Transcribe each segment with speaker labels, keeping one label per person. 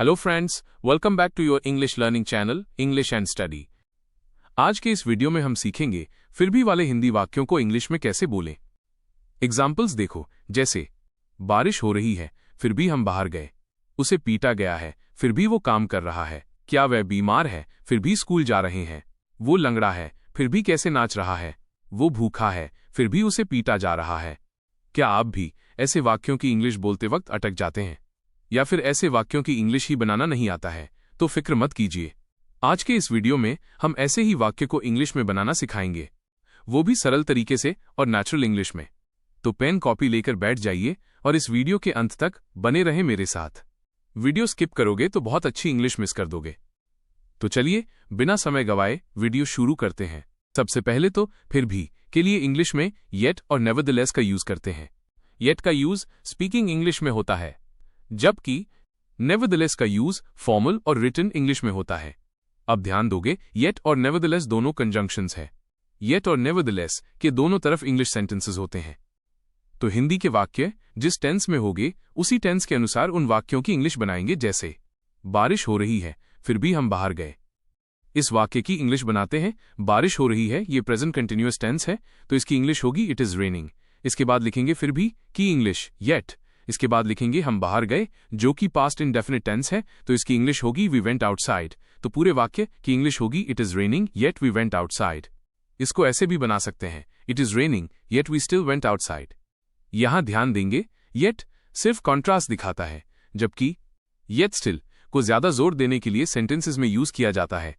Speaker 1: Hello friends, welcome back to your English learning channel English and study. आज के इस video में हम सीखेंगे फिर भी वाले हिंदी वाक्यों को इंग्लिश में कैसे बोलें। एग्जाम्पल्स देखो, जैसे बारिश हो रही है फिर भी हम बाहर गए, उसे पीटा गया है फिर भी वो काम कर रहा है, क्या वह बीमार है फिर भी स्कूल जा रहे हैं, वो लंगड़ा है फिर भी कैसे नाच रहा है, वो भूखा है फिर भी उसे पीटा जा रहा है। क्या आप भी ऐसे वाक्यों की इंग्लिश बोलते वक्त अटक जाते हैं या फिर ऐसे वाक्यों की इंग्लिश ही बनाना नहीं आता है? तो फिक्र मत कीजिए, आज के इस वीडियो में हम ऐसे ही वाक्य को इंग्लिश में बनाना सिखाएंगे, वो भी सरल तरीके से और नेचुरल इंग्लिश में। तो पेन कॉपी लेकर बैठ जाइए और इस वीडियो के अंत तक बने रहें मेरे साथ। वीडियो स्किप करोगे तो बहुत अच्छी इंग्लिश मिस कर दोगे। तो चलिए बिना समय गवाए वीडियो शुरू करते हैं। सबसे पहले तो फिर भी के लिए इंग्लिश में येट और नेवरदलेस का यूज करते हैं। येट का यूज स्पीकिंग इंग्लिश में होता है, जबकि नेवरदलेस का यूज फॉर्मल और रिटन इंग्लिश में होता है। अब ध्यान दोगे, येट और नेवरदलेस दोनों कंजंक्शंस हैं। येट और नेवरदलेस के दोनों तरफ इंग्लिश सेंटेंसेस होते हैं। तो हिंदी के वाक्य जिस टेंस में होंगे उसी टेंस के अनुसार उन वाक्यों की इंग्लिश बनाएंगे। जैसे बारिश हो रही है फिर भी हम बाहर गए, इस वाक्य की इंग्लिश बनाते हैं बारिश हो रही है, ये प्रेजेंट कंटिन्यूअस टेंस है तो इसकी इंग्लिश होगी इट इज रेनिंग। इसके बाद लिखेंगे फिर भी की इंग्लिश येट। इसके बाद लिखेंगे हम बाहर गए, जो कि पास्ट इंडेफिनिट टेंस है तो इसकी इंग्लिश होगी वी वेंट आउटसाइड। तो पूरे वाक्य की इंग्लिश होगी it is raining yet we went outside. इसको ऐसे भी बना सकते हैं, it is raining yet we still went outside. यहां ध्यान देंगे, येट सिर्फ कॉन्ट्रास्ट दिखाता है, जबकि येट स्टिल को ज्यादा जोर देने के लिए सेंटेंसेस में यूज किया जाता है।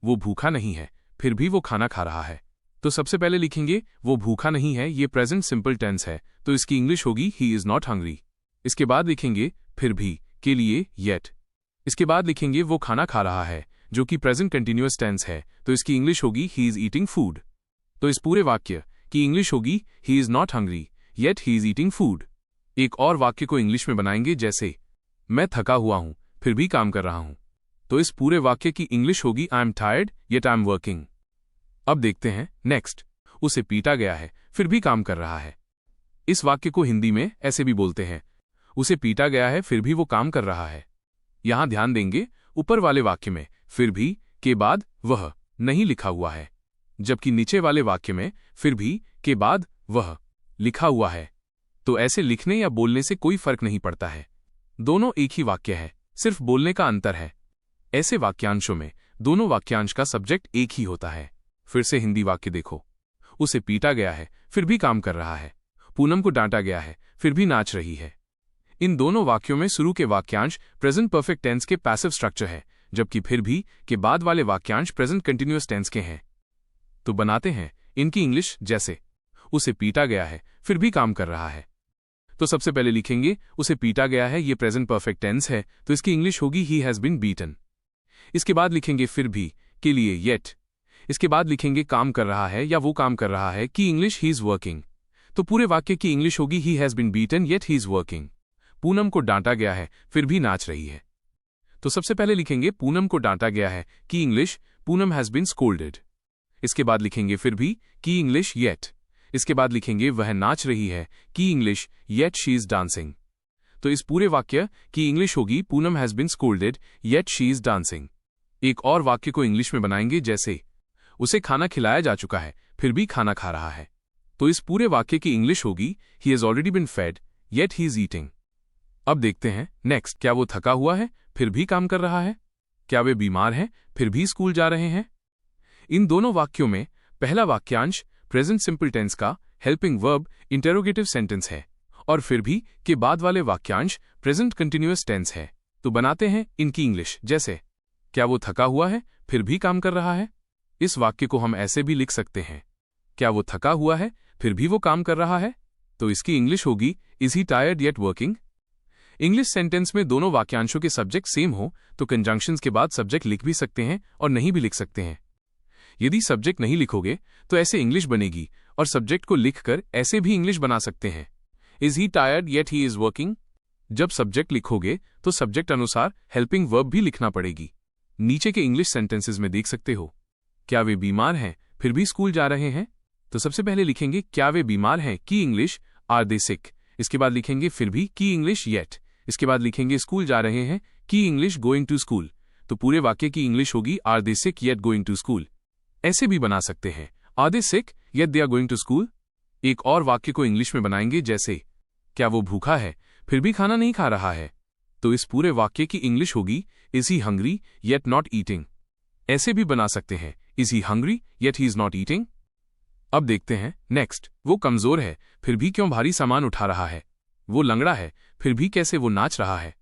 Speaker 1: वो भूखा नहीं है फिर भी वो खाना खा रहा है। तो सबसे पहले लिखेंगे वो भूखा नहीं है, ये प्रेजेंट सिंपल टेंस है तो इसकी इंग्लिश होगी ही इज नॉट हंग्री। इसके बाद लिखेंगे फिर भी के लिए येट। इसके बाद लिखेंगे वो खाना खा रहा है, जो कि प्रेजेंट कंटिन्यूअस टेंस है तो इसकी इंग्लिश होगी ही इज ईटिंग फूड। तो इस पूरे वाक्य की इंग्लिश होगी he is not hungry yet he is eating food. एक और वाक्य को इंग्लिश में बनाएंगे, जैसे मैं थका हुआ हूं फिर भी काम कर रहा हूं। तो इस पूरे वाक्य की इंग्लिश होगी I am tired yet I am working. अब देखते हैं नेक्स्ट, उसे पीटा गया है फिर भी काम कर रहा है। इस वाक्य को हिंदी में ऐसे भी बोलते हैं, उसे पीटा गया है फिर भी वो काम कर रहा है। यहां ध्यान देंगे, ऊपर वाले वाक्य में फिर भी के बाद वह नहीं लिखा हुआ है, जबकि नीचे वाले वाक्य में फिर भी के बाद वह लिखा हुआ है। तो ऐसे लिखने या बोलने से कोई फर्क नहीं पड़ता है, दोनों एक ही वाक्य है, सिर्फ बोलने का अंतर है। ऐसे वाक्यांशों में दोनों वाक्यांश का सब्जेक्ट एक ही होता है। फिर से हिंदी वाक्य देखो, उसे पीटा गया है फिर भी काम कर रहा है, पूनम को डांटा गया है फिर भी नाच रही है। इन दोनों वाक्यों में शुरू के वाक्यांश प्रेजेंट परफेक्ट टेंस के पैसिव स्ट्रक्चर है, जबकि फिर भी के बाद वाले वाक्यांश प्रेजेंट कंटिन्यूअस टेंस के हैं। तो बनाते हैं इनकी इंग्लिश, जैसे उसे पीटा गया है फिर भी काम कर रहा है। तो सबसे पहले लिखेंगे उसे पीटा गया है, ये प्रेजेंट परफेक्ट टेंस है तो इसकी इंग्लिश होगी ही हैज बीन बीटन। इसके बाद लिखेंगे फिर भी के लिए येट। इसके बाद लिखेंगे काम कर रहा है या वो काम कर रहा है की इंग्लिश ही इज वर्किंग। तो पूरे वाक्य की इंग्लिश होगी he has been beaten yet he is working. Poonam को डांटा गया है फिर भी नाच रही है। तो सबसे पहले लिखेंगे पूनम को डांटा गया है की English Poonam has been scolded. इसके बाद लिखेंगे फिर भी की इंग्लिश येट। इसके बाद लिखेंगे वह नाच रही है की English yet she is dancing. तो इस पूरे वाक्य की इंग्लिश होगी Poonam has been scolded yet she is dancing. एक और वाक्य को इंग्लिश में बनाएंगे, जैसे उसे खाना खिलाया जा चुका है फिर भी खाना खा रहा है। तो इस पूरे वाक्य की इंग्लिश होगी he has already been fed yet he is eating. अब देखते हैं नेक्स्ट, क्या वो थका हुआ है फिर भी काम कर रहा है, क्या वे बीमार हैं फिर भी स्कूल जा रहे हैं। इन दोनों वाक्यों में पहला वाक्यांश प्रेजेंट सिंपल टेंस का हेल्पिंग वर्ब इंटेरोगेटिव सेंटेंस है और फिर भी के बाद वाले वाक्यांश प्रेजेंट कंटिन्यूअस टेंस है। तो बनाते हैं इनकी इंग्लिश, जैसे क्या वो थका हुआ है फिर भी काम कर रहा है। इस वाक्य को हम ऐसे भी लिख सकते हैं, क्या वो थका हुआ है फिर भी वो काम कर रहा है। तो इसकी इंग्लिश होगी is he tired yet working. English sentence में दोनों वाक्यांशों के सब्जेक्ट सेम हो तो कंजंक्शंस के बाद सब्जेक्ट लिख भी सकते हैं और नहीं भी लिख सकते हैं। यदि सब्जेक्ट नहीं लिखोगे तो ऐसे इंग्लिश बनेगी, और सब्जेक्ट को लिखकर ऐसे भी इंग्लिश बना सकते हैं, is he tired yet he is working. जब सब्जेक्ट लिखोगे तो सब्जेक्ट अनुसार हेल्पिंग वर्ब भी लिखना पड़ेगी। नीचे के इंग्लिश सेंटेंसेस में देख सकते हो, क्या वे बीमार हैं फिर भी स्कूल जा रहे हैं। तो सबसे पहले लिखेंगे क्या वे बीमार हैं की इंग्लिश आर दे सिक। इसके बाद लिखेंगे फिर भी की इंग्लिश येट। इसके बाद लिखेंगे स्कूल जा रहे हैं की इंग्लिश गोइंग टू स्कूल, तो पूरे वाक्य की इंग्लिश होगी are they sick yet going to school. ऐसे भी बना सकते हैं, are they sick yet they are going to school. एक और वाक्य को इंग्लिश में बनाएंगे जैसे, क्या वो भूखा है फिर भी खाना नहीं खा रहा है, तो इस पूरे वाक्य की इंग्लिश होगी is he hungry yet not eating. ऐसे भी बना सकते हैं, is he hungry yet he is not eating. अब देखते हैं नेक्स्ट, वो कमजोर है फिर भी क्यों भारी सामान उठा रहा है, वो लंगड़ा है फिर भी कैसे वो नाच रहा है।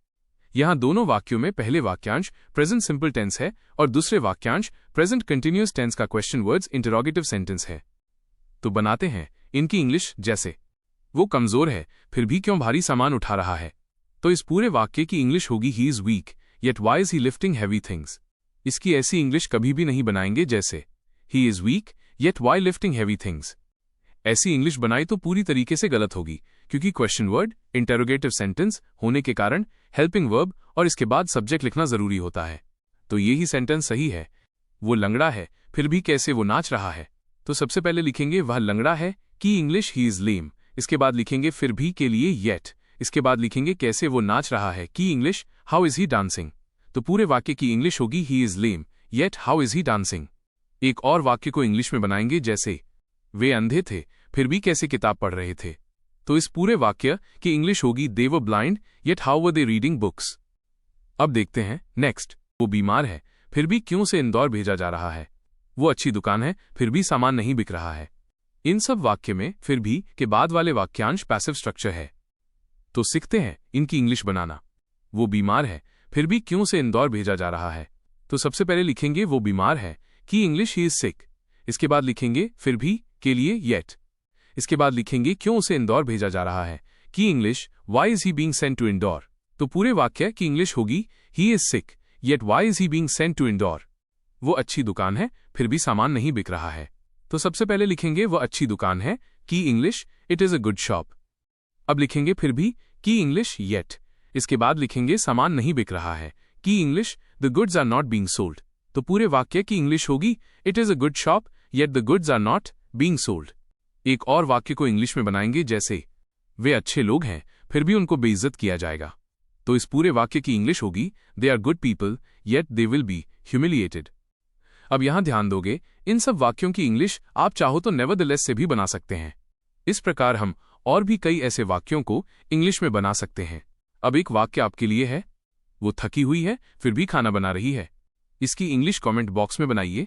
Speaker 1: यहां दोनों वाक्यों में पहले वाक्यांश प्रेजेंट सिंपल टेंस है और दूसरे वाक्यांश प्रेजेंट कंटिन्यूअस टेंस का क्वेश्चन वर्ड्स इंटरोगेटिव सेंटेंस है। तो बनाते हैं इनकी इंग्लिश जैसे, वो कमजोर है फिर भी क्यों भारी सामान उठा रहा है, तो इस पूरे वाक्य की इंग्लिश होगी he is weak yet why is he lifting heavy things. इसकी ऐसी इंग्लिश कभी भी नहीं बनाएंगे जैसे, he is weak yet why lifting heavy things. ऐसी इंग्लिश बनाई तो पूरी तरीके से गलत होगी, क्योंकि क्वेश्चन वर्ड इंटरोगेटिव सेंटेंस होने के कारण हेल्पिंग वर्ब और इसके बाद सब्जेक्ट लिखना जरूरी होता है। तो ये ही सेंटेंस सही है, वो लंगड़ा है फिर भी कैसे वो नाच रहा है। तो सबसे पहले लिखेंगे वह लंगड़ा है की इंग्लिश ही इज लेम, इसके बाद लिखेंगे फिर भी के लिए येट, इसके बाद लिखेंगे कैसे वो नाच रहा है की English how is he dancing. तो पूरे वाक्य की इंग्लिश होगी he is lame yet how is he dancing. एक और वाक्य को इंग्लिश में बनाएंगे जैसे, वे अंधे थे फिर भी कैसे किताब पढ़ रहे थे, तो इस पूरे वाक्य की इंग्लिश होगी they were blind yet how were they reading books. अब देखते हैं नेक्स्ट, वो बीमार है फिर भी क्यों से इंदौर भेजा जा रहा है, वो अच्छी दुकान है फिर भी सामान नहीं बिक रहा है। इन सब वाक्य में फिर भी के बाद वाले वाक्यांश पैसिव स्ट्रक्चर है। तो सीखते हैं इनकी इंग्लिश बनाना। वो बीमार है फिर भी क्यों से इंदौर भेजा जा रहा है, तो सबसे पहले लिखेंगे वो बीमार है की इंग्लिश ही इज सिक, इसके बाद लिखेंगे फिर भी के लिए येट, इसके बाद लिखेंगे क्यों उसे इंदौर भेजा जा रहा है की English why is he being sent to Indore. तो पूरे वाक्य की इंग्लिश होगी he is sick yet why is he being sent to Indore. वो अच्छी दुकान है फिर भी सामान नहीं बिक रहा है, तो सबसे पहले लिखेंगे वो अच्छी दुकान है की English it is a good shop. अब लिखेंगे फिर भी की इंग्लिश येट, इसके बाद लिखेंगे सामान नहीं बिक रहा है की English the goods are not being sold. तो पूरे वाक्य की इंग्लिश होगी it is a good shop yet the goods are not being sold. एक और वाक्य को इंग्लिश में बनाएंगे जैसे, वे अच्छे लोग हैं फिर भी उनको बेइज्जत किया जाएगा, तो इस पूरे वाक्य की इंग्लिश होगी they are good people yet they will be humiliated. अब यहां ध्यान दोगे, इन सब वाक्यों की इंग्लिश आप चाहो तो नेवरदलेस से भी बना सकते हैं। इस प्रकार हम और भी कई ऐसे वाक्यों को इंग्लिश में बना सकते हैं। अब एक वाक्य आपके लिए है, वो थकी हुई है फिर भी खाना बना रही है। इसकी इंग्लिश कमेंट बॉक्स में बनाइए,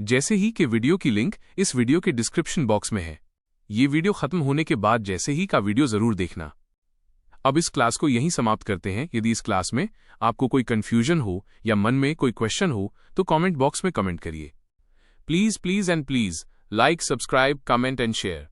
Speaker 1: जैसे ही कि वीडियो की लिंक इस वीडियो के डिस्क्रिप्शन बॉक्स में है। ये वीडियो खत्म होने के बाद जैसे ही का वीडियो जरूर देखना। अब इस क्लास को यहीं समाप्त करते हैं। यदि इस क्लास में आपको कोई कंफ्यूजन हो या मन में कोई क्वेश्चन हो तो कमेंट बॉक्स में कमेंट करिए। Please and please like, subscribe, comment and share.